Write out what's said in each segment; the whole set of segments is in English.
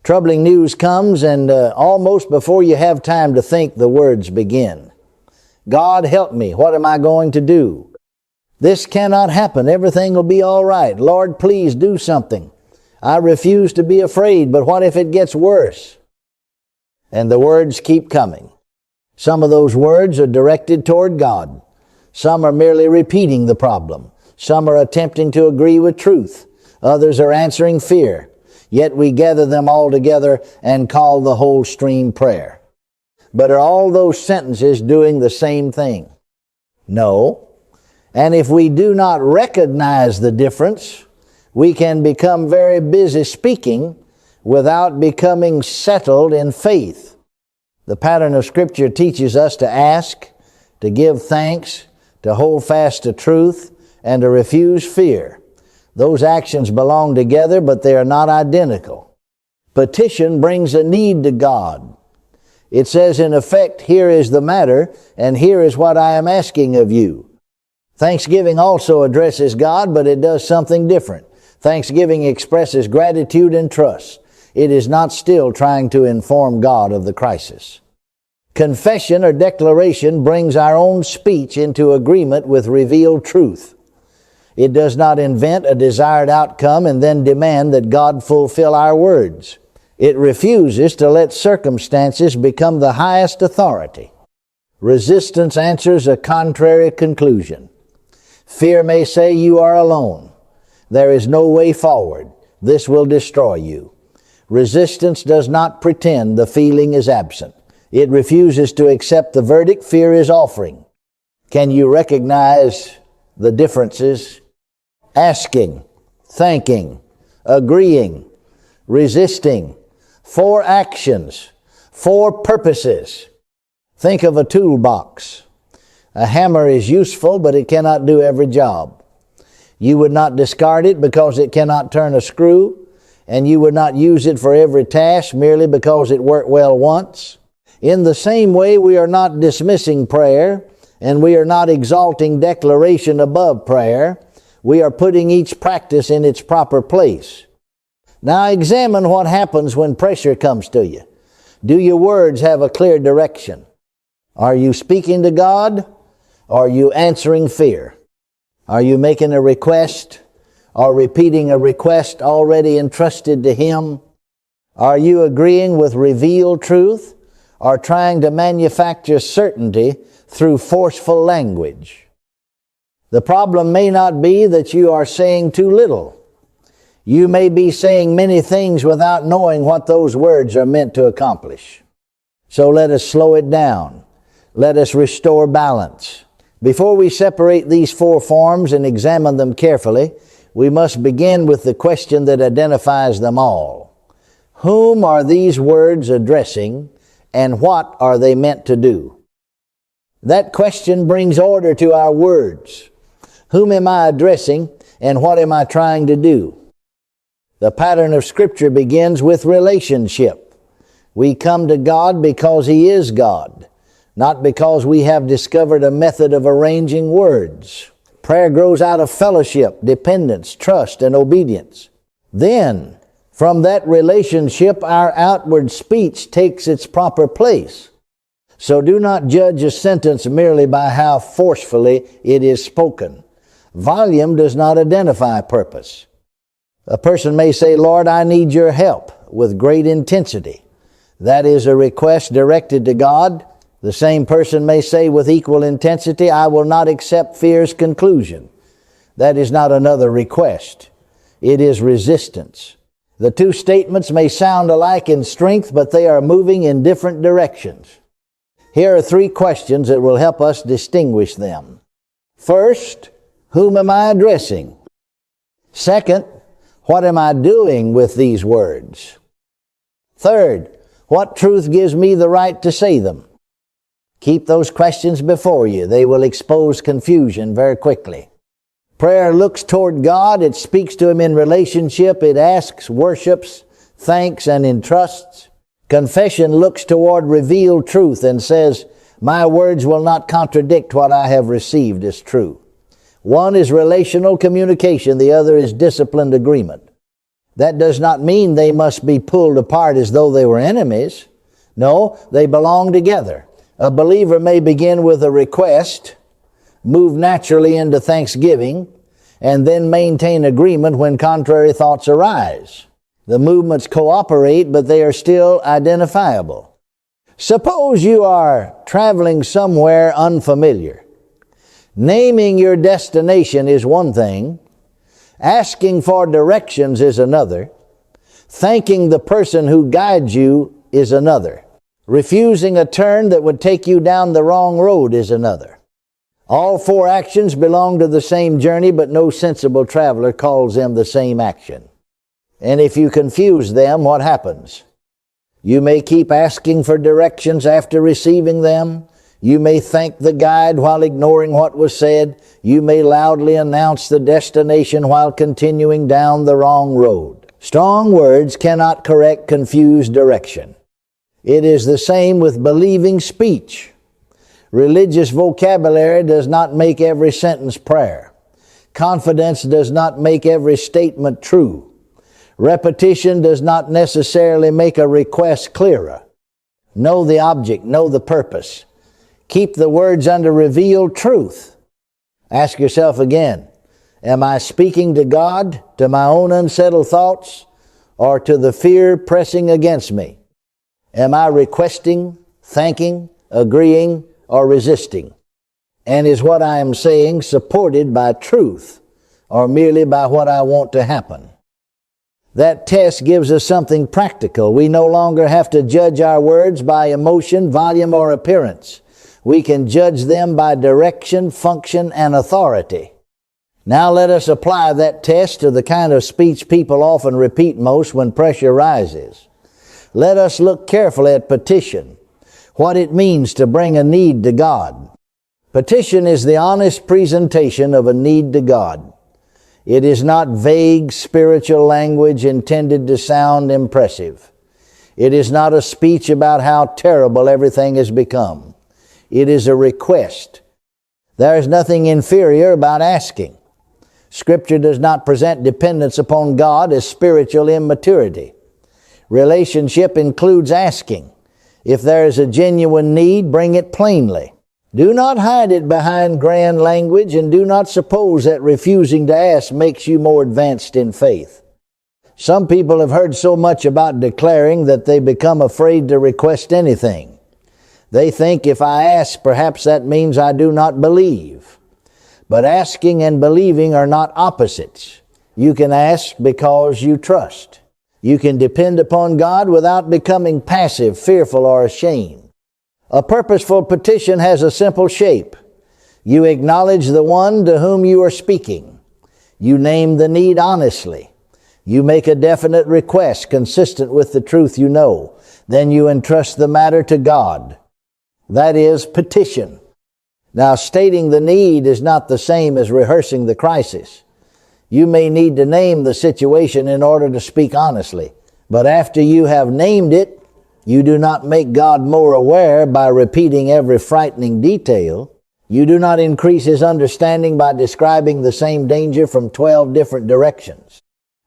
Troubling news comes, and almost before you have time to think, the words begin. God help me. What am I going to do? This cannot happen. Everything will be all right. Lord, please do something. I refuse to be afraid, but what if it gets worse? And the words keep coming. Some of those words are directed toward God. Some are merely repeating the problem. Some are attempting to agree with truth. Others are answering fear. Yet we gather them all together and call the whole stream prayer. But are all those sentences doing the same thing? No. And if we do not recognize the difference, we can become very busy speaking without becoming settled in faith. The pattern of Scripture teaches us to ask, to give thanks, to hold fast to truth, and to refuse fear. Those actions belong together, but they are not identical. Petition brings a need to God. It says, in effect, here is the matter, and here is what I am asking of you. Thanksgiving also addresses God, but it does something different. Thanksgiving expresses gratitude and trust. It is not still trying to inform God of the crisis. Confession or declaration brings our own speech into agreement with revealed truth. It does not invent a desired outcome and then demand that God fulfill our words. It refuses to let circumstances become the highest authority. Resistance answers a contrary conclusion. Fear may say you are alone. There is no way forward. This will destroy you. Resistance does not pretend the feeling is absent. It refuses to accept the verdict fear is offering. Can you recognize the differences? Asking, thanking, agreeing, resisting. 4 actions, 4 purposes. Think of a toolbox. A hammer is useful, but it cannot do every job. You would not discard it because it cannot turn a screw, and you would not use it for every task merely because it worked well once. In the same way, we are not dismissing prayer, and we are not exalting declaration above prayer. We are putting each practice in its proper place. Now examine what happens when pressure comes to you. Do your words have a clear direction? Are you speaking to God? Or are you answering fear? Are you making a request or repeating a request already entrusted to Him? Are you agreeing with revealed truth or trying to manufacture certainty through forceful language? The problem may not be that you are saying too little. You may be saying many things without knowing what those words are meant to accomplish. So let us slow it down. Let us restore balance. Before we separate these 4 forms and examine them carefully, we must begin with the question that identifies them all. Whom are these words addressing, and what are they meant to do? That question brings order to our words. Whom am I addressing, and what am I trying to do? The pattern of Scripture begins with relationship. We come to God because He is God, not because we have discovered a method of arranging words. Prayer grows out of fellowship, dependence, trust, and obedience. Then, from that relationship, our outward speech takes its proper place. So do not judge a sentence merely by how forcefully it is spoken. Volume does not identify purpose. A person may say, Lord, I need your help, with great intensity. That is a request directed to God. The same person may say with equal intensity, I will not accept fear's conclusion. That is not another request. It is resistance. The 2 statements may sound alike in strength, but they are moving in different directions. Here are 3 questions that will help us distinguish them. First, whom am I addressing? Second, what am I doing with these words? Third, what truth gives me the right to say them? Keep those questions before you. They will expose confusion very quickly. Prayer looks toward God. It speaks to Him in relationship. It asks, worships, thanks, and entrusts. Confession looks toward revealed truth and says, my words will not contradict what I have received as true. One is relational communication. The other is disciplined agreement. That does not mean they must be pulled apart as though they were enemies. No, they belong together. A believer may begin with a request, move naturally into thanksgiving, and then maintain agreement when contrary thoughts arise. The movements cooperate, but they are still identifiable. Suppose you are traveling somewhere unfamiliar. Naming your destination is one thing. Asking for directions is another. Thanking the person who guides you is another. Refusing a turn that would take you down the wrong road is another. All four actions belong to the same journey, but no sensible traveler calls them the same action. And if you confuse them, what happens? You may keep asking for directions after receiving them. You may thank the guide while ignoring what was said. You may loudly announce the destination while continuing down the wrong road. Strong words cannot correct confused direction. It is the same with believing speech. Religious vocabulary does not make every sentence prayer. Confidence does not make every statement true. Repetition does not necessarily make a request clearer. Know the object, know the purpose. Keep the words under revealed truth. Ask yourself again, am I speaking to God, to my own unsettled thoughts, or to the fear pressing against me? Am I requesting, thanking, agreeing, or resisting? And is what I am saying supported by truth, or merely by what I want to happen? That test gives us something practical. We no longer have to judge our words by emotion, volume, or appearance. We can judge them by direction, function, and authority. Now let us apply that test to the kind of speech people often repeat most when pressure rises. Let us look carefully at petition, what it means to bring a need to God. Petition is the honest presentation of a need to God. It is not vague spiritual language intended to sound impressive. It is not a speech about how terrible everything has become. It is a request. There is nothing inferior about asking. Scripture does not present dependence upon God as spiritual immaturity. Relationship includes asking. If there is a genuine need, bring it plainly. Do not hide it behind grand language, and do not suppose that refusing to ask makes you more advanced in faith. Some people have heard so much about declaring that they become afraid to request anything. They think if I ask, perhaps that means I do not believe. But asking and believing are not opposites. You can ask because you trust. You can depend upon God without becoming passive, fearful, or ashamed. A purposeful petition has a simple shape. You acknowledge the one to whom you are speaking. You name the need honestly. You make a definite request consistent with the truth you know. Then you entrust the matter to God. That is petition. Now, stating the need is not the same as rehearsing the crisis. You may need to name the situation in order to speak honestly. But after you have named it, you do not make God more aware by repeating every frightening detail. You do not increase His understanding by describing the same danger from 12 different directions.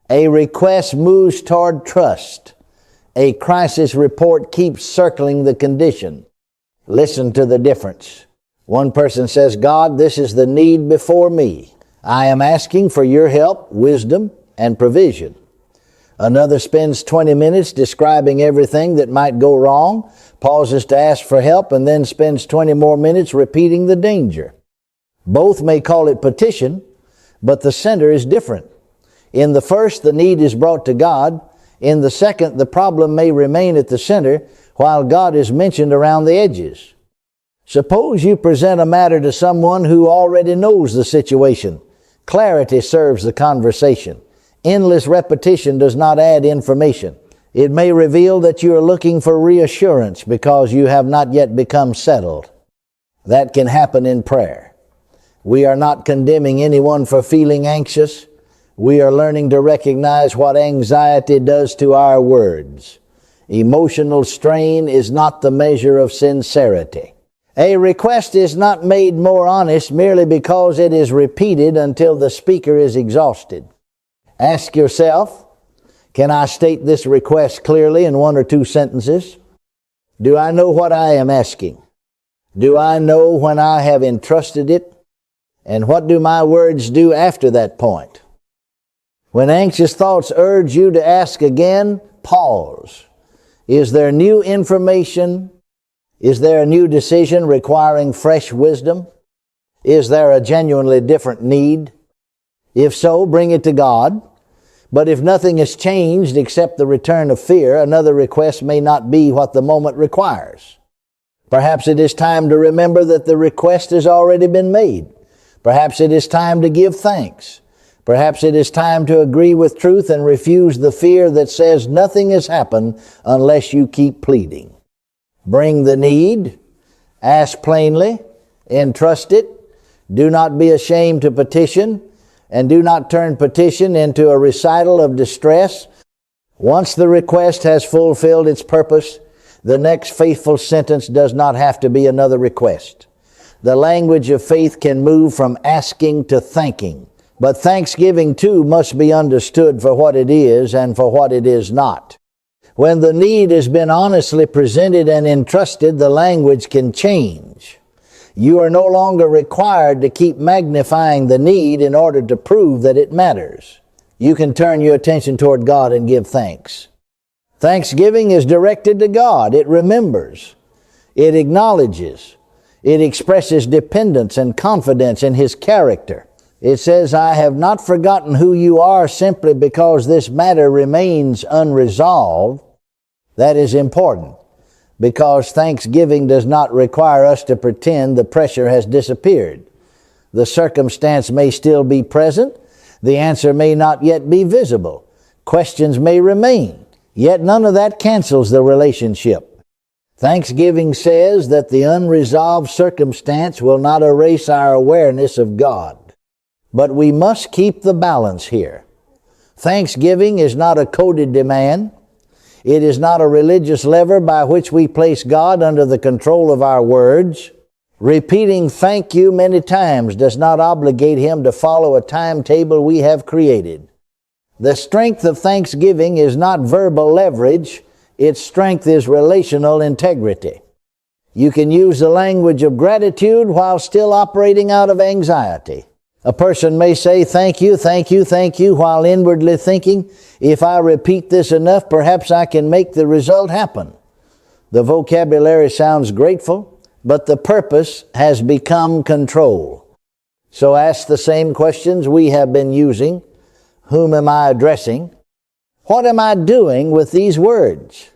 A request moves toward trust. A crisis report keeps circling the condition. Listen to the difference. One person says, God, this is the need before me. I am asking for your help, wisdom, and provision. Another spends 20 minutes describing everything that might go wrong, pauses to ask for help, and then spends 20 more minutes repeating the danger. Both may call it petition, but the center is different. In the first, the need is brought to God. In the second, the problem may remain at the center, while God is mentioned around the edges. Suppose you present a matter to someone who already knows the situation. Clarity serves the conversation. Endless repetition does not add information. It may reveal that you are looking for reassurance because you have not yet become settled. That can happen in prayer. We are not condemning anyone for feeling anxious. We are learning to recognize what anxiety does to our words. Emotional strain is not the measure of sincerity. A request is not made more honest merely because it is repeated until the speaker is exhausted. Ask yourself, Can I state this request clearly in 1 or 2 sentences? Do I know what I am asking? Do I know when I have entrusted it? And what do my words do after that point? When anxious thoughts urge you to ask again, pause. Is there new information? Is there a new decision requiring fresh wisdom? Is there a genuinely different need? If so, bring it to God. But if nothing has changed except the return of fear, another request may not be what the moment requires. Perhaps it is time to remember that the request has already been made. Perhaps it is time to give thanks. Perhaps it is time to agree with truth and refuse the fear that says nothing has happened unless you keep pleading. Bring the need, ask plainly, entrust it, do not be ashamed to petition, and do not turn petition into a recital of distress. Once the request has fulfilled its purpose, the next faithful sentence does not have to be another request. The language of faith can move from asking to thanking. But thanksgiving too must be understood for what it is and for what it is not. When the need has been honestly presented and entrusted, the language can change. You are no longer required to keep magnifying the need in order to prove that it matters. You can turn your attention toward God and give thanks. Thanksgiving is directed to God. It remembers. It acknowledges. It expresses dependence and confidence in His character. It says, I have not forgotten who you are simply because this matter remains unresolved. That is important, because thanksgiving does not require us to pretend the pressure has disappeared. The circumstance may still be present. The answer may not yet be visible. Questions may remain. Yet none of that cancels the relationship. Thanksgiving says that the unresolved circumstance will not erase our awareness of God. But we must keep the balance here. Thanksgiving is not a coded demand. It is not a religious lever by which we place God under the control of our words. Repeating thank you many times does not obligate Him to follow a timetable we have created. The strength of thanksgiving is not verbal leverage. Its strength is relational integrity. You can use the language of gratitude while still operating out of anxiety. A person may say, thank you, thank you, thank you, while inwardly thinking, if I repeat this enough, perhaps I can make the result happen. The vocabulary sounds grateful, but the purpose has become control. So ask the same questions we have been using. Whom am I addressing? What am I doing with these words?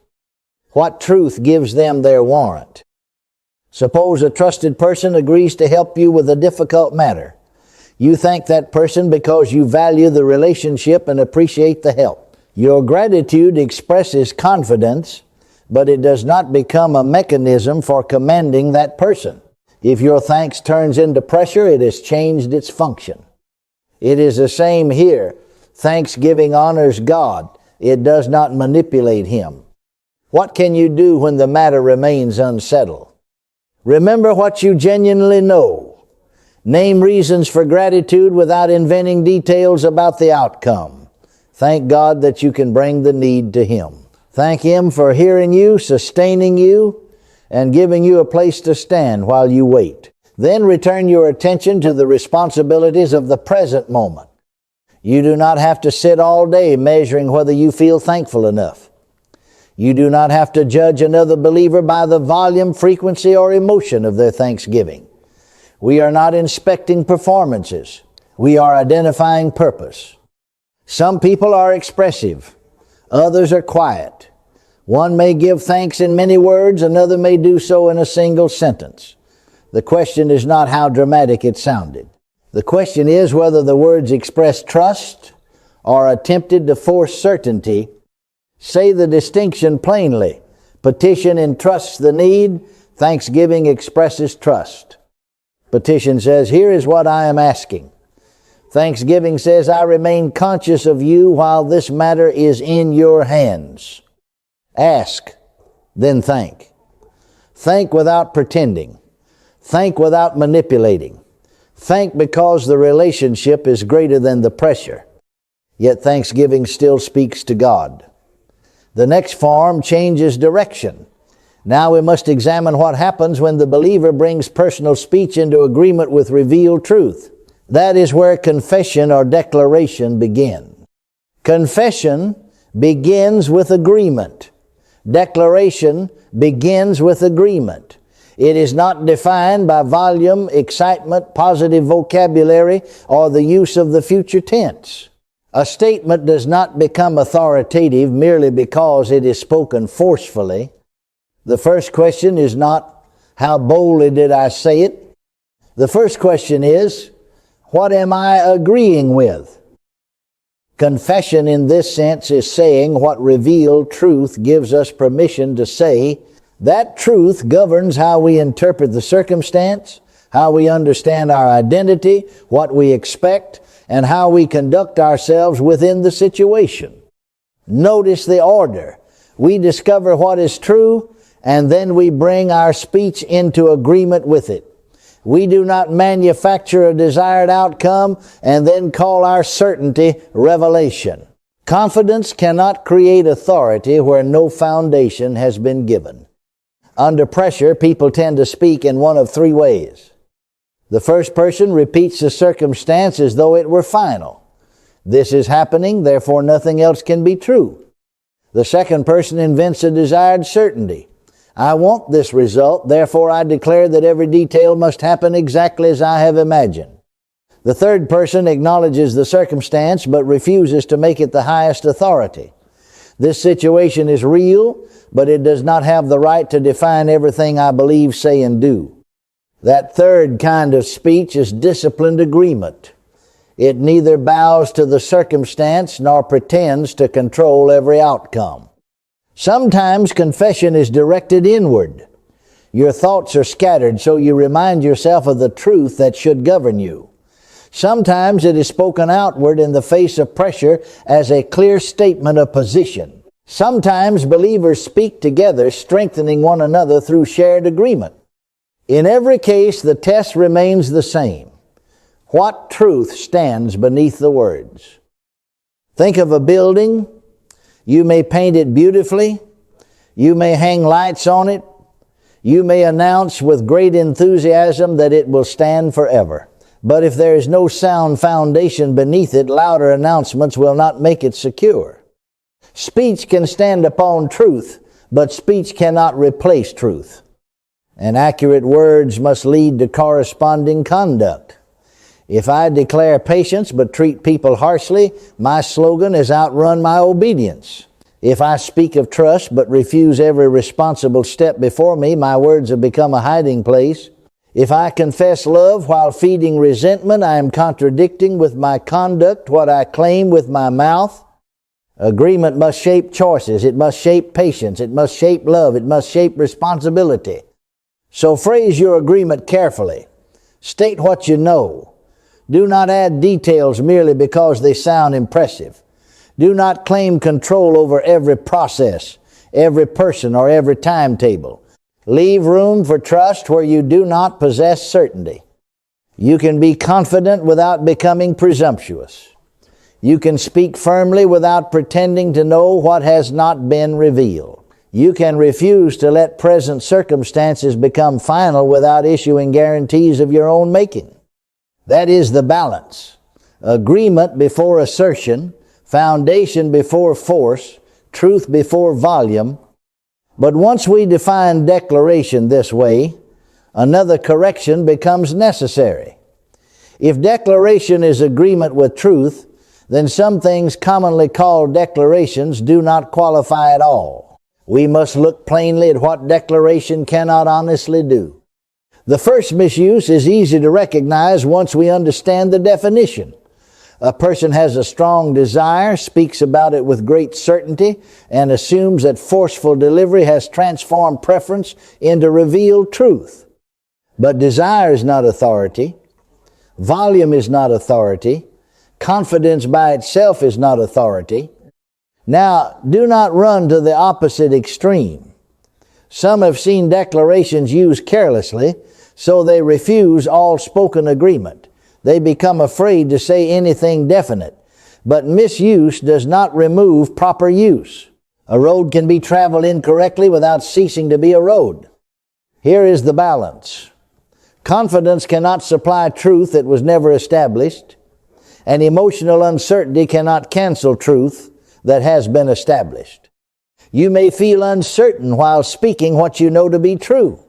What truth gives them their warrant? Suppose a trusted person agrees to help you with a difficult matter. You thank that person because you value the relationship and appreciate the help. Your gratitude expresses confidence, but it does not become a mechanism for commanding that person. If your thanks turns into pressure, it has changed its function. It is the same here. Thanksgiving honors God. It does not manipulate Him. What can you do when the matter remains unsettled? Remember what you genuinely know. Name reasons for gratitude without inventing details about the outcome. Thank God that you can bring the need to Him. Thank Him for hearing you, sustaining you, and giving you a place to stand while you wait. Then return your attention to the responsibilities of the present moment. You do not have to sit all day measuring whether you feel thankful enough. You do not have to judge another believer by the volume, frequency, or emotion of their thanksgiving. We are not inspecting performances. We are identifying purpose. Some people are expressive. Others are quiet. One may give thanks in many words, another may do so in a single sentence. The question is not how dramatic it sounded. The question is whether the words express trust or attempted to force certainty. Say the distinction plainly. Petition entrusts the need. Thanksgiving expresses trust. Petition says, here is what I am asking. Thanksgiving says, I remain conscious of you while this matter is in your hands. Ask, then thank. Thank without pretending. Thank without manipulating. Thank because the relationship is greater than the pressure. yet thanksgiving still speaks to God. The next form changes direction. Now we must examine what happens when the believer brings personal speech into agreement with revealed truth. That is where confession or declaration begins. Confession begins with agreement. Declaration begins with agreement. It is not defined by volume, excitement, positive vocabulary, or the use of the future tense. A statement does not become authoritative merely because it is spoken forcefully. The first question is not, how boldly did I say it? The first question is, what am I agreeing with? Confession in this sense is saying what revealed truth gives us permission to say. That truth governs how we interpret the circumstance, how we understand our identity, what we expect, and how we conduct ourselves within the situation. Notice the order. We discover what is true, and then we bring our speech into agreement with it. We do not manufacture a desired outcome and then call our certainty revelation. Confidence cannot create authority where no foundation has been given. Under pressure, people tend to speak in one of three ways. The first person repeats the circumstance as though it were final. This is happening, therefore nothing else can be true. The second person invents a desired certainty. I want this result, therefore I declare that every detail must happen exactly as I have imagined. The third person acknowledges the circumstance but refuses to make it the highest authority. This situation is real, but it does not have the right to define everything I believe, say, and do. That third kind of speech is disciplined agreement. It neither bows to the circumstance nor pretends to control every outcome. Sometimes confession is directed inward. Your thoughts are scattered, so you remind yourself of the truth that should govern you. Sometimes it is spoken outward in the face of pressure as a clear statement of position. Sometimes believers speak together, strengthening one another through shared agreement. In every case, the test remains the same. What truth stands beneath the words? Think of a building. You may paint it beautifully. You may hang lights on it. You may announce with great enthusiasm that it will stand forever. But if there is no sound foundation beneath it, louder announcements will not make it secure. Speech can stand upon truth, but speech cannot replace truth. And accurate words must lead to corresponding conduct. If I declare patience but treat people harshly, my slogan is outrun my obedience. If I speak of trust but refuse every responsible step before me, my words have become a hiding place. If I confess love while feeding resentment, I am contradicting with my conduct what I claim with my mouth. Agreement must shape choices. It must shape patience. It must shape love. It must shape responsibility. So phrase your agreement carefully. State what you know. Do not add details merely because they sound impressive. Do not claim control over every process, every person, or every timetable. Leave room for trust where you do not possess certainty. You can be confident without becoming presumptuous. You can speak firmly without pretending to know what has not been revealed. You can refuse to let present circumstances become final without issuing guarantees of your own making. That is the balance. Agreement before assertion, foundation before force, truth before volume. But once we define declaration this way, another correction becomes necessary. If declaration is agreement with truth, then some things commonly called declarations do not qualify at all. We must look plainly at what declaration cannot honestly do. The first misuse is easy to recognize once we understand the definition. A person has a strong desire, speaks about it with great certainty, and assumes that forceful delivery has transformed preference into revealed truth. But desire is not authority. Volume is not authority. Confidence by itself is not authority. Now, do not run to the opposite extreme. Some have seen declarations used carelessly, so they refuse all spoken agreement. They become afraid to say anything definite. but misuse does not remove proper use. A road can be traveled incorrectly without ceasing to be a road. Here is the balance. Confidence cannot supply truth that was never established, and emotional uncertainty cannot cancel truth that has been established. You may feel uncertain while speaking what you know to be true.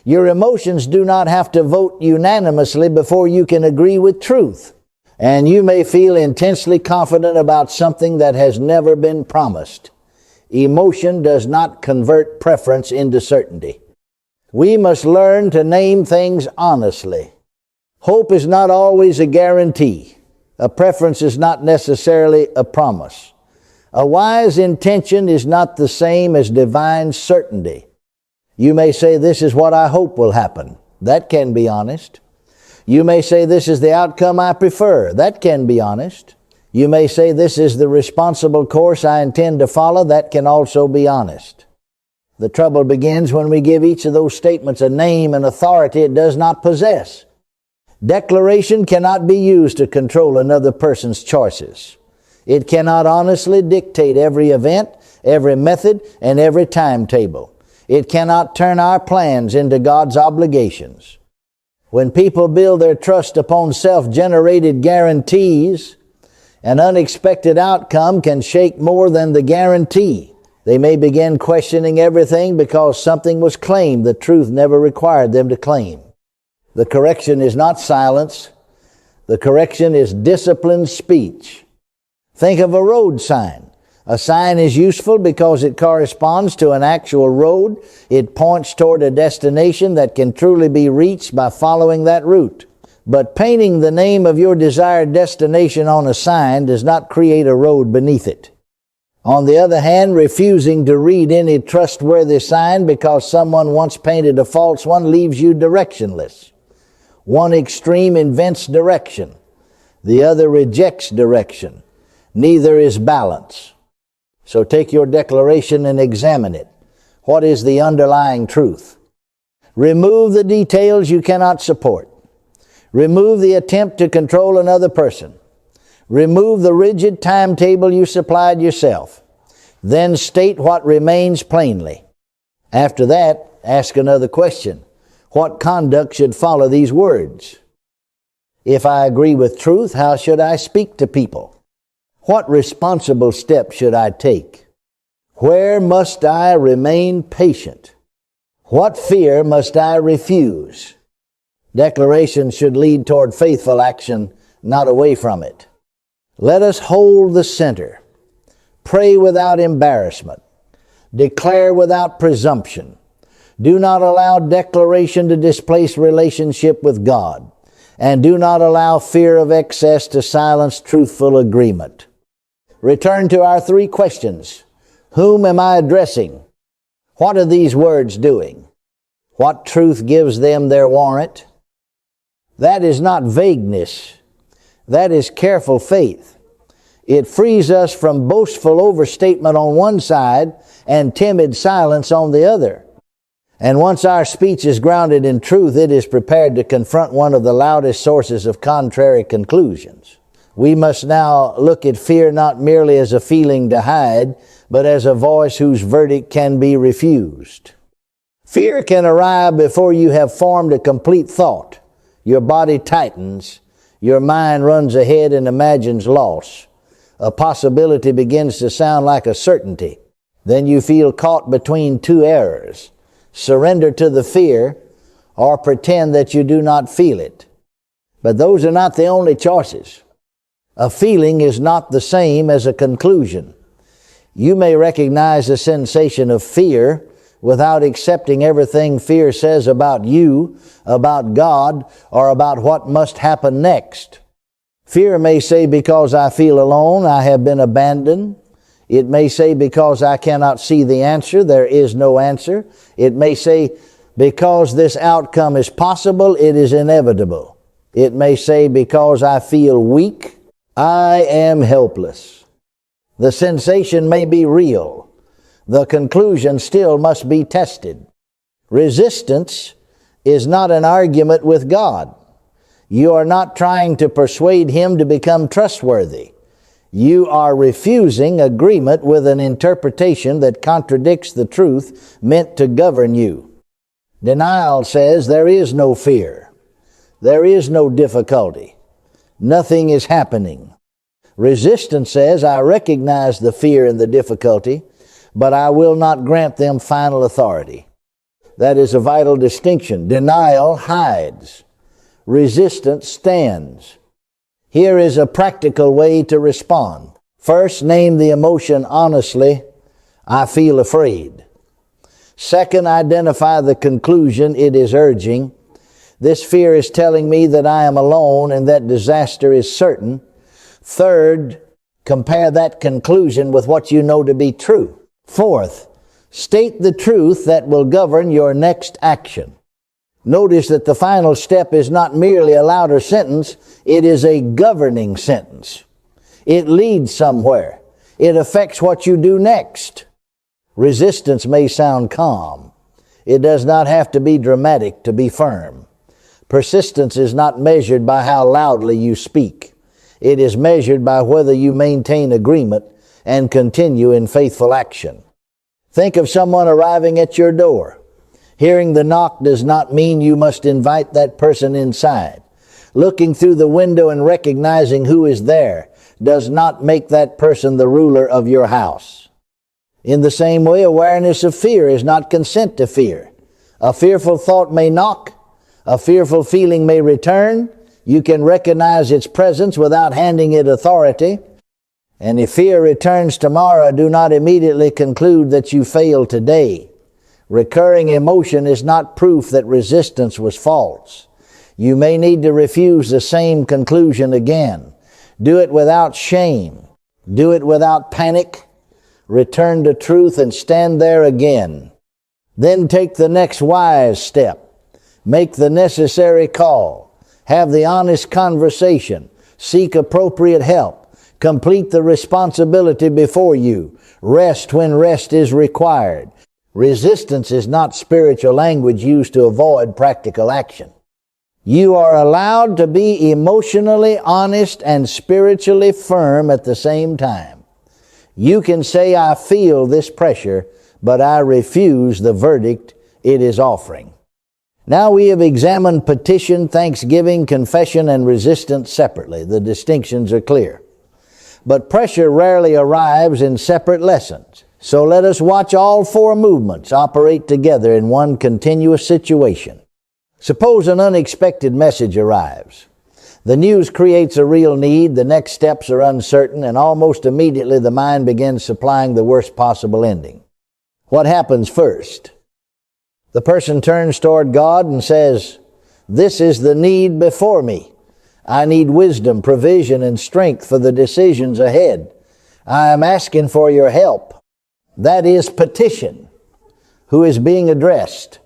Your emotions do not have to vote unanimously before you can agree with truth. And you may feel intensely confident about something that has never been promised. Emotion does not convert preference into certainty. We must learn to name things honestly. Hope is not always a guarantee. A preference is not necessarily a promise. A wise intention is not the same as divine certainty. You may say, this is what I hope will happen. That can be honest. You may say, this is the outcome I prefer. That can be honest. You may say, this is the responsible course I intend to follow. That can also be honest. The trouble begins when we give each of those statements a name and authority it does not possess. Declaration cannot be used to control another person's choices. It cannot honestly dictate every event, every method, and every timetable. It cannot turn our plans into God's obligations. When people build their trust upon self-generated guarantees, an unexpected outcome can shake more than the guarantee. They may begin questioning everything because something was claimed the truth never required them to claim. The correction is not silence. The correction is disciplined speech. Think of a road sign. A sign is useful because it corresponds to an actual road. It points toward a destination that can truly be reached by following that route. But painting the name of your desired destination on a sign does not create a road beneath it. On the other hand, refusing to read any trustworthy sign because someone once painted a false one leaves you directionless. One extreme invents direction. The other rejects direction. Neither is balance. So take your declaration and examine it. What is the underlying truth? Remove the details you cannot support. Remove the attempt to control another person. Remove the rigid timetable you supplied yourself. Then state what remains plainly. After that, ask another question. What conduct should follow these words? If I agree with truth, how should I speak to people? What responsible steps should I take? Where must I remain patient? What fear must I refuse? Declaration should lead toward faithful action, not away from it. Let us hold the center. Pray without embarrassment. Declare without presumption. Do not allow declaration to displace relationship with God. And do not allow fear of excess to silence truthful agreement. Return to our three questions. Whom am I addressing? What are these words doing? What truth gives them their warrant? That is not vagueness. That is careful faith. It frees us from boastful overstatement on one side and timid silence on the other. And once our speech is grounded in truth, it is prepared to confront one of the loudest sources of contrary conclusions. We must now look at fear not merely as a feeling to hide, but as a voice whose verdict can be refused. Fear can arrive before you have formed a complete thought. Your body tightens. Your mind runs ahead and imagines loss. A possibility begins to sound like a certainty. Then you feel caught between two errors. Surrender to the fear or pretend that you do not feel it. But those are not the only choices. A feeling is not the same as a conclusion. You may recognize the sensation of fear without accepting everything fear says about you, about God, or about what must happen next. Fear may say, because I feel alone, I have been abandoned. It may say, because I cannot see the answer, there is no answer. It may say, because this outcome is possible, it is inevitable. It may say, because I feel weak, I am helpless. The sensation may be real. The conclusion still must be tested. Resistance is not an argument with God. You are not trying to persuade Him to become trustworthy. You are refusing agreement with an interpretation that contradicts the truth meant to govern you. Denial says there is no fear. There is no difficulty. Nothing is happening. Resistance says, I recognize the fear and the difficulty, but I will not grant them final authority. That is a vital distinction. Denial hides. Resistance stands. Here is a practical way to respond. First, name the emotion honestly, I feel afraid. Second, identify the conclusion it is urging. This fear is telling me that I am alone and that disaster is certain. Third, compare that conclusion with what you know to be true. Fourth, state the truth that will govern your next action. Notice that the final step is not merely a louder sentence, it is a governing sentence. It leads somewhere. It affects what you do next. Resistance may sound calm. It does not have to be dramatic to be firm. Persistence is not measured by how loudly you speak. It is measured by whether you maintain agreement and continue in faithful action. Think of someone arriving at your door. Hearing the knock does not mean you must invite that person inside. Looking through the window and recognizing who is there does not make that person the ruler of your house. In the same way, awareness of fear is not consent to fear. A fearful thought may knock. A fearful feeling may return. You can recognize its presence without handing it authority. And if fear returns tomorrow, do not immediately conclude that you failed today. Recurring emotion is not proof that resistance was false. You may need to refuse the same conclusion again. Do it without shame. Do it without panic. Return to truth and stand there again. Then take the next wise step. Make the necessary call. Have the honest conversation. Seek appropriate help. Complete the responsibility before you. Rest when rest is required. Resistance is not spiritual language used to avoid practical action. You are allowed to be emotionally honest and spiritually firm at the same time. You can say, I feel this pressure, but I refuse the verdict it is offering. Now we have examined petition, thanksgiving, confession, and resistance separately. The distinctions are clear. But pressure rarely arrives in separate lessons. So let us watch all four movements operate together in one continuous situation. Suppose an unexpected message arrives. The news creates a real need, the next steps are uncertain, and almost immediately the mind begins supplying the worst possible ending. What happens first? The person turns toward God and says, this is the need before me. I need wisdom, provision, and strength for the decisions ahead. I am asking for your help. That is petition. Who is being addressed?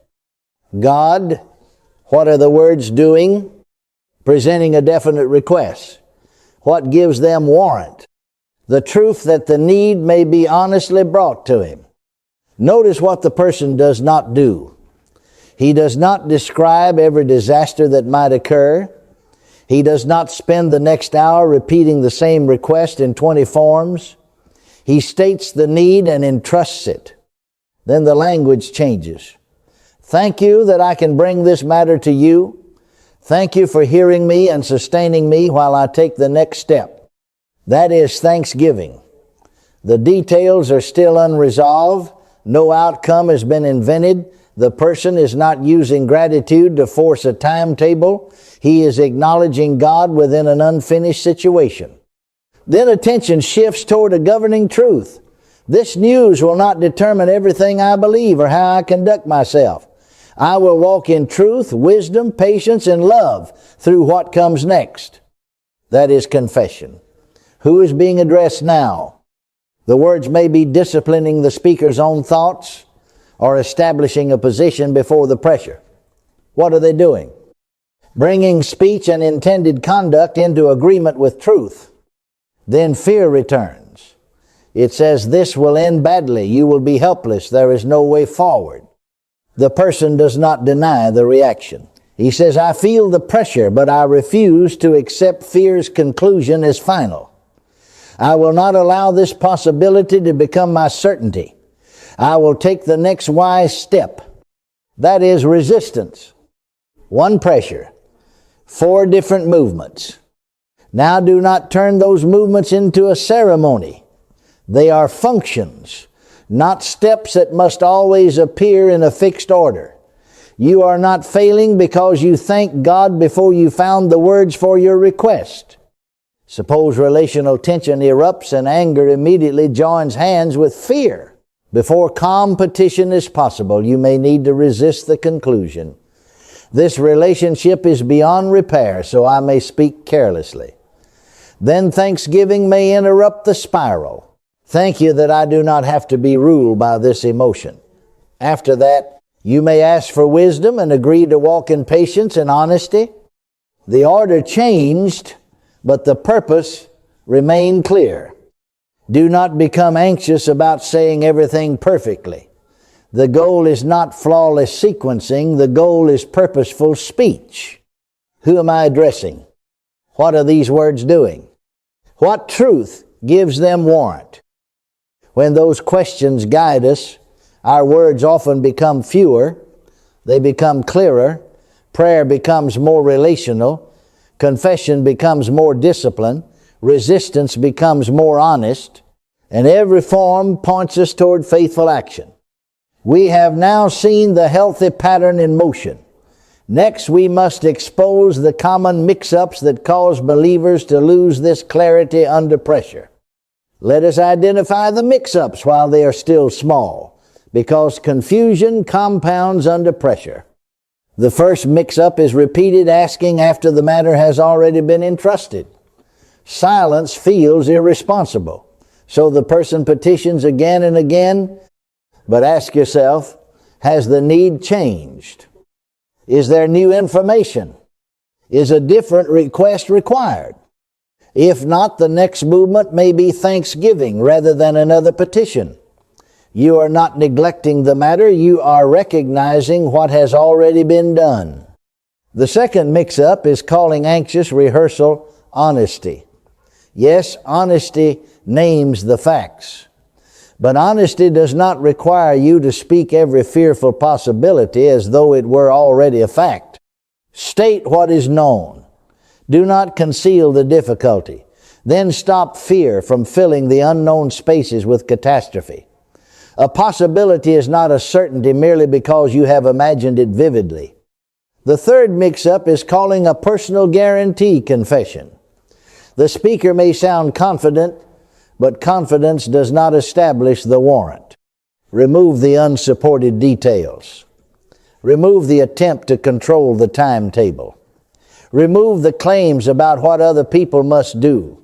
God. What are the words doing? Presenting a definite request. What gives them warrant? The truth that the need may be honestly brought to him. Notice what the person does not do. He does not describe every disaster that might occur. He does not spend the next hour repeating the same request in 20 forms. He states the need and entrusts it. Then the language changes. Thank you that I can bring this matter to you. Thank you for hearing me and sustaining me while I take the next step. That is thanksgiving. The details are still unresolved. No outcome has been invented. The person is not using gratitude to force a timetable. He is acknowledging God within an unfinished situation. Then attention shifts toward a governing truth. This news will not determine everything I believe or how I conduct myself. I will walk in truth, wisdom, patience, and love through what comes next. That is confession. Who is being addressed now? The words may be disciplining the speaker's own thoughts or establishing a position before the pressure. What are they doing? Bringing speech and intended conduct into agreement with truth. Then fear returns. It says, this will end badly. You will be helpless. There is no way forward. The person does not deny the reaction. He says, I feel the pressure, but I refuse to accept fear's conclusion as final. I will not allow this possibility to become my certainty. I will take the next wise step. That is resistance. One pressure, 4 different movements. Now do not turn those movements into a ceremony. They are functions, not steps that must always appear in a fixed order. You are not failing because you thanked God before you found the words for your request. Suppose relational tension erupts and anger immediately joins hands with fear. Before calm petition is possible, you may need to resist the conclusion. This relationship is beyond repair, so I may speak carelessly. Then thanksgiving may interrupt the spiral. Thank you that I do not have to be ruled by this emotion. After that, you may ask for wisdom and agree to walk in patience and honesty. The order changed, but the purpose remained clear. Do not become anxious about saying everything perfectly. The goal is not flawless sequencing. The goal is purposeful speech. Who am I addressing? What are these words doing? What truth gives them warrant? When those questions guide us, our words often become fewer. They become clearer. Prayer becomes more relational. Confession becomes more disciplined. Resistance becomes more honest, and every form points us toward faithful action. We have now seen the healthy pattern in motion. Next, we must expose the common mix-ups that cause believers to lose this clarity under pressure. Let us identify the mix-ups while they are still small, because confusion compounds under pressure. The first mix-up is repeated asking after the matter has already been entrusted. Silence feels irresponsible, so the person petitions again and again, but ask yourself, has the need changed? Is there new information? Is a different request required? If not, the next movement may be thanksgiving rather than another petition. You are not neglecting the matter, you are recognizing what has already been done. The second mix-up is calling anxious rehearsal honesty. Yes, honesty names the facts. But honesty does not require you to speak every fearful possibility as though it were already a fact. State what is known. Do not conceal the difficulty. Then stop fear from filling the unknown spaces with catastrophe. A possibility is not a certainty merely because you have imagined it vividly. The third mix-up is calling a personal guarantee confession. The speaker may sound confident, but confidence does not establish the warrant. Remove the unsupported details. Remove the attempt to control the timetable. Remove the claims about what other people must do.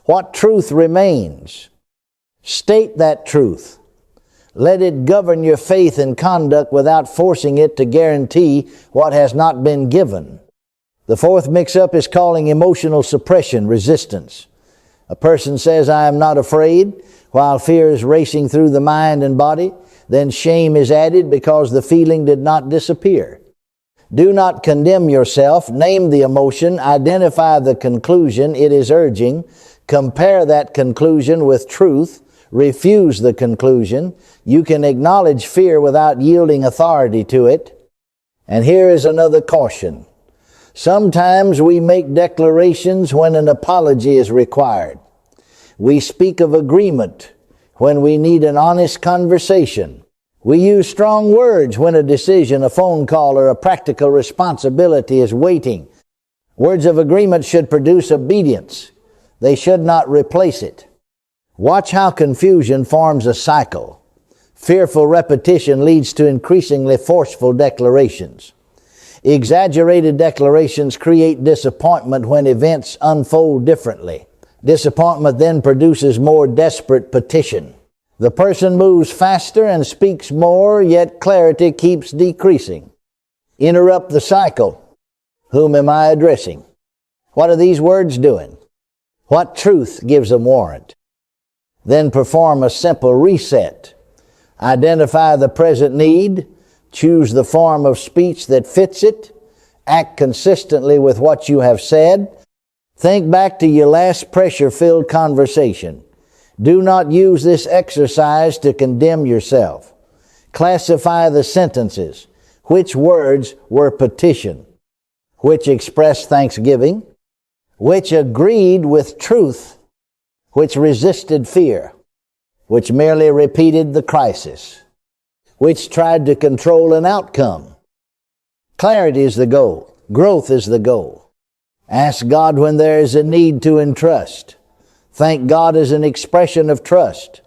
What truth remains? State that truth. Let it govern your faith and conduct without forcing it to guarantee what has not been given. The fourth mix-up is calling emotional suppression resistance. A person says, I am not afraid, while fear is racing through the mind and body. Then shame is added because the feeling did not disappear. Do not condemn yourself. Name the emotion. Identify the conclusion it is urging. Compare that conclusion with truth. Refuse the conclusion. You can acknowledge fear without yielding authority to it. And here is another caution. Sometimes we make declarations when an apology is required. We speak of agreement when we need an honest conversation. We use strong words when a decision, a phone call, or a practical responsibility is waiting. Words of agreement should produce obedience. They should not replace it. Watch how confusion forms a cycle. Fearful repetition leads to increasingly forceful declarations. Exaggerated declarations create disappointment when events unfold differently. Disappointment then produces more desperate petition. The person moves faster and speaks more, yet clarity keeps decreasing. Interrupt the cycle. Whom am I addressing? What are these words doing? What truth gives them warrant? Then perform a simple reset. Identify the present need. Choose the form of speech that fits it. Act consistently with what you have said. Think back to your last pressure-filled conversation. Do not use this exercise to condemn yourself. Classify the sentences. Which words were petition? Which expressed thanksgiving? Which agreed with truth? Which resisted fear? Which merely repeated the crisis? Which tried to control an outcome? Clarity is the goal. Growth is the goal. Ask God when there is a need to entrust. Thank God as an expression of trust.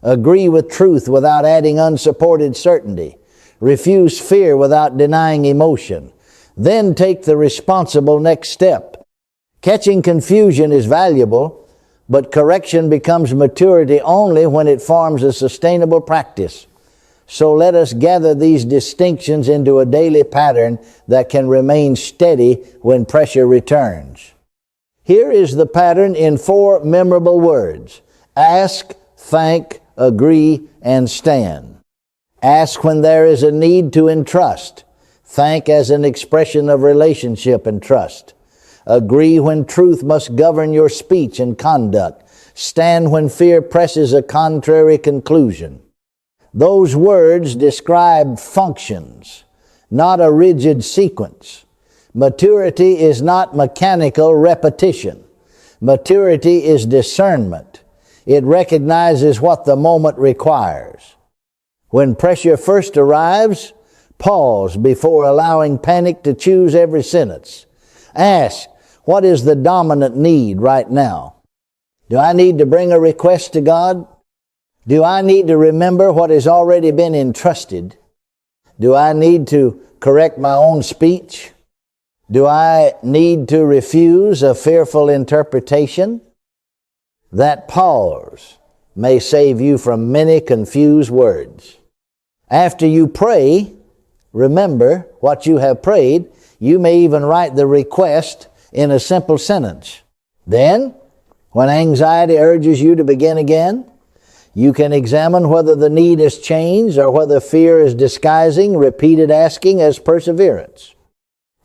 Agree with truth without adding unsupported certainty. Refuse fear without denying emotion. Then take the responsible next step. Catching confusion is valuable, but correction becomes maturity only when it forms a sustainable practice. So let us gather these distinctions into a daily pattern that can remain steady when pressure returns. Here is the pattern in 4 memorable words. Ask, thank, agree, and stand. Ask when there is a need to entrust. Thank as an expression of relationship and trust. Agree when truth must govern your speech and conduct. Stand when fear presses a contrary conclusion. Those words describe functions, not a rigid sequence. Maturity is not mechanical repetition. Maturity is discernment. It recognizes what the moment requires. When pressure first arrives, pause before allowing panic to choose every sentence. Ask, what is the dominant need right now? Do I need to bring a request to God? Do I need to remember what has already been entrusted? Do I need to correct my own speech? Do I need to refuse a fearful interpretation? That pause may save you from many confused words. After you pray, remember what you have prayed. You may even write the request in a simple sentence. Then, when anxiety urges you to begin again, you can examine whether the need has changed or whether fear is disguising repeated asking as perseverance.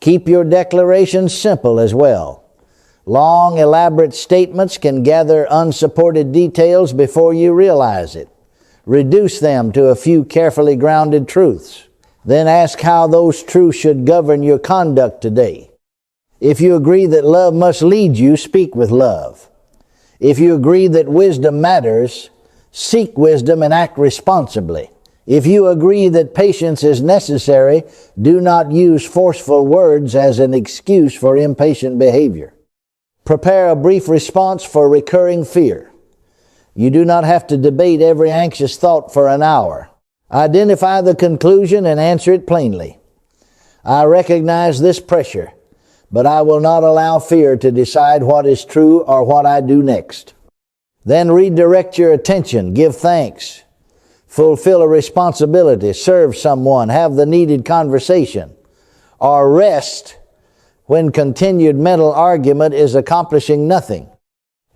Keep your declarations simple as well. Long, elaborate statements can gather unsupported details before you realize it. Reduce them to a few carefully grounded truths. Then ask how those truths should govern your conduct today. If you agree that love must lead you, speak with love. If you agree that wisdom matters, seek wisdom and act responsibly. If you agree that patience is necessary, do not use forceful words as an excuse for impatient behavior. Prepare a brief response for recurring fear. You do not have to debate every anxious thought for an hour. Identify the conclusion and answer it plainly. I recognize this pressure, but I will not allow fear to decide what is true or what I do next. Then redirect your attention, give thanks, fulfill a responsibility, serve someone, have the needed conversation, or rest when continued mental argument is accomplishing nothing.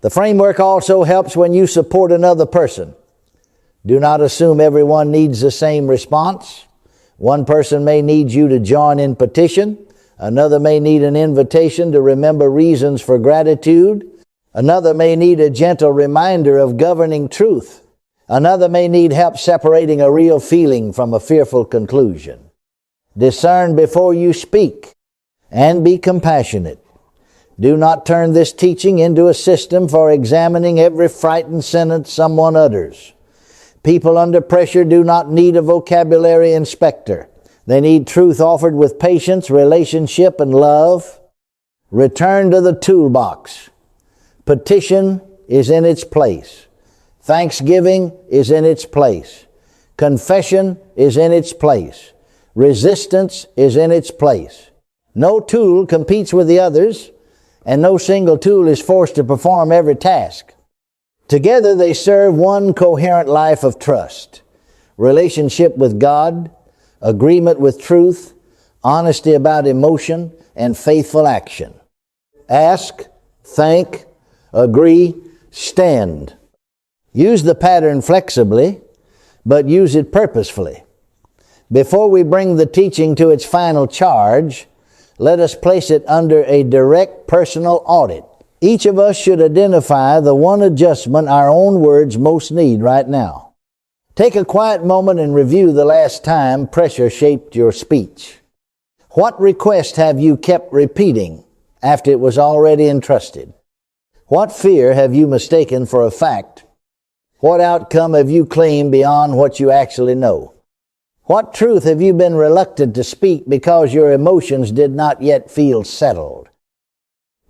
The framework also helps when you support another person. Do not assume everyone needs the same response. One person may need you to join in petition. Another may need an invitation to remember reasons for gratitude. Another may need a gentle reminder of governing truth. Another may need help separating a real feeling from a fearful conclusion. Discern before you speak and be compassionate. Do not turn this teaching into a system for examining every frightened sentence someone utters. People under pressure do not need a vocabulary inspector. They need truth offered with patience, relationship, and love. Return to the toolbox. Petition is in its place. Thanksgiving is in its place. Confession is in its place. Resistance is in its place. No tool competes with the others, and no single tool is forced to perform every task. Together they serve one coherent life of trust, relationship with God, agreement with truth, honesty about emotion, and faithful action. Ask, thank, agree, stand. Use the pattern flexibly, but use it purposefully. Before we bring the teaching to its final charge, let us place it under a direct personal audit. Each of us should identify the one adjustment our own words most need right now. Take a quiet moment and review the last time pressure shaped your speech. What request have you kept repeating after it was already entrusted? What fear have you mistaken for a fact? What outcome have you claimed beyond what you actually know? What truth have you been reluctant to speak because your emotions did not yet feel settled?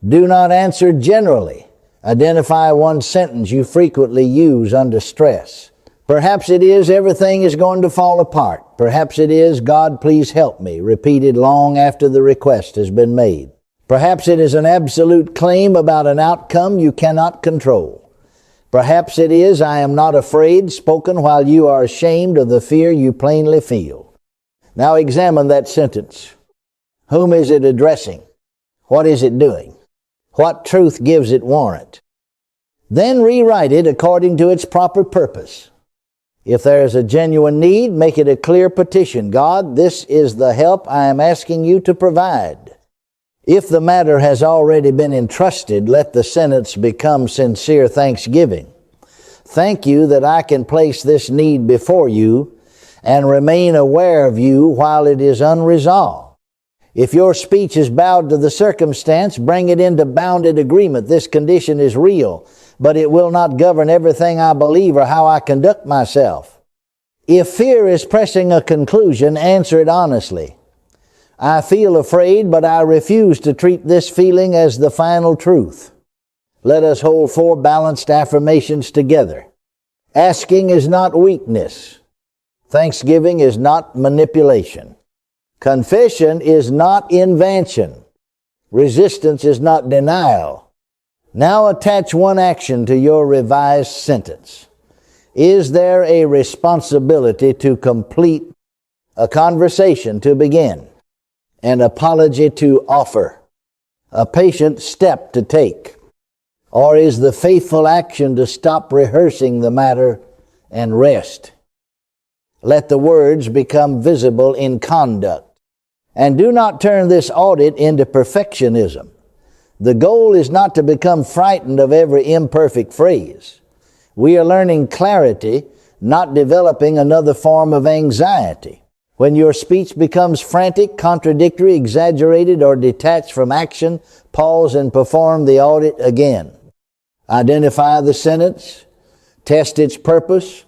Do not answer generally. Identify one sentence you frequently use under stress. Perhaps it is, everything is going to fall apart. Perhaps it is, God, please help me, repeated long after the request has been made. Perhaps it is an absolute claim about an outcome you cannot control. Perhaps it is, I am not afraid, spoken while you are ashamed of the fear you plainly feel. Now examine that sentence. Whom is it addressing? What is it doing? What truth gives it warrant? Then rewrite it according to its proper purpose. If there is a genuine need, make it a clear petition. God, this is the help I am asking you to provide. If the matter has already been entrusted, let the sentence become sincere thanksgiving. Thank you that I can place this need before you and remain aware of you while it is unresolved. If your speech is bowed to the circumstance, bring it into bounded agreement. This condition is real, but it will not govern everything I believe or how I conduct myself. If fear is pressing a conclusion, answer it honestly. I feel afraid, but I refuse to treat this feeling as the final truth. Let us hold 4 balanced affirmations together. Asking is not weakness. Thanksgiving is not manipulation. Confession is not invention. Resistance is not denial. Now attach one action to your revised sentence. Is there a responsibility to complete, a conversation to begin, an apology to offer, a patient step to take? Or is the faithful action to stop rehearsing the matter and rest? Let the words become visible in conduct. And do not turn this audit into perfectionism. The goal is not to become frightened of every imperfect phrase. We are learning clarity, not developing another form of anxiety. When your speech becomes frantic, contradictory, exaggerated, or detached from action, pause and perform the audit again. Identify the sentence, test its purpose,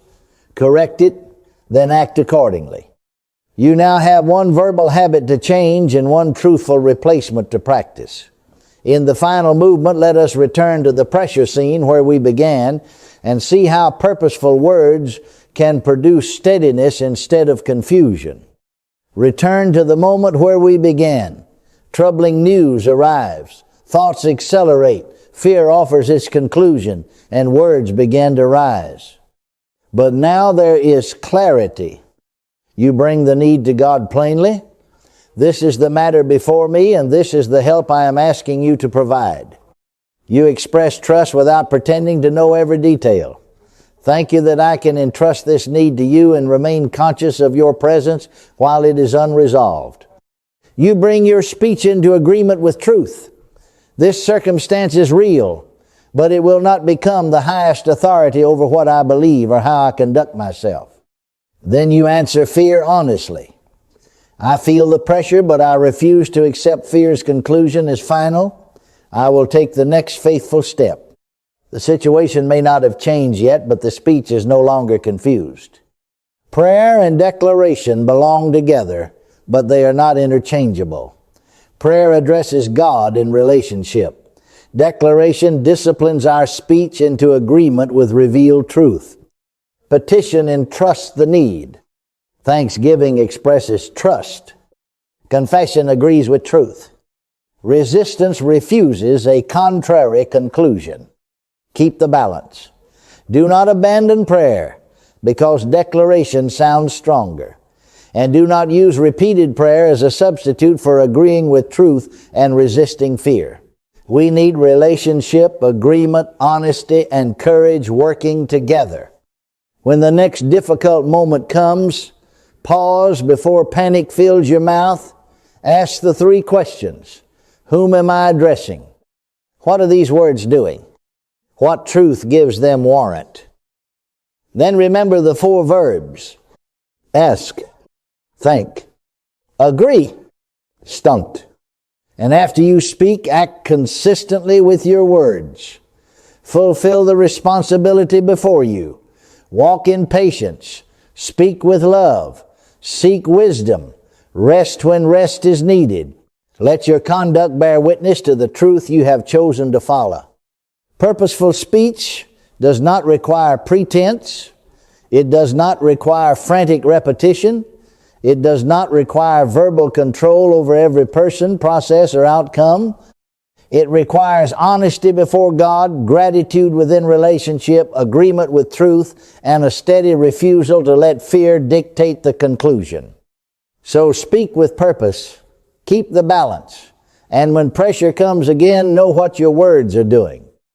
correct it, then act accordingly. You now have one verbal habit to change and one truthful replacement to practice. In the final movement, let us return to the pressure scene where we began and see how purposeful words can produce steadiness instead of confusion. Return to the moment where we began. Troubling news arrives. Thoughts accelerate. Fear offers its conclusion, and words begin to rise. But now there is clarity. You bring the need to God plainly. This is the matter before me, and this is the help I am asking you to provide. You express trust without pretending to know every detail. Thank you that I can entrust this need to you and remain conscious of your presence while it is unresolved. You bring your speech into agreement with truth. This circumstance is real, but it will not become the highest authority over what I believe or how I conduct myself. Then you answer fear honestly. I feel the pressure, but I refuse to accept fear's conclusion as final. I will take the next faithful step. The situation may not have changed yet, but the speech is no longer confused. Prayer and declaration belong together, but they are not interchangeable. Prayer addresses God in relationship. Declaration disciplines our speech into agreement with revealed truth. Petition entrusts the need. Thanksgiving expresses trust. Confession agrees with truth. Resistance refuses a contrary conclusion. Keep the balance. Do not abandon prayer because declaration sounds stronger. And do not use repeated prayer as a substitute for agreeing with truth and resisting fear. We need relationship, agreement, honesty, and courage working together. When the next difficult moment comes, pause before panic fills your mouth. Ask the 3 questions. Whom am I addressing? What are these words doing? What truth gives them warrant? Then remember the 4 verbs. Ask, think, agree, stunt. And after you speak, act consistently with your words. Fulfill the responsibility before you. Walk in patience. Speak with love. Seek wisdom. Rest when rest is needed. Let your conduct bear witness to the truth you have chosen to follow. Purposeful speech does not require pretense. It does not require frantic repetition. It does not require verbal control over every person, process, or outcome. It requires honesty before God, gratitude within relationship, agreement with truth, and a steady refusal to let fear dictate the conclusion. So speak with purpose, keep the balance, and when pressure comes again, know what your words are doing.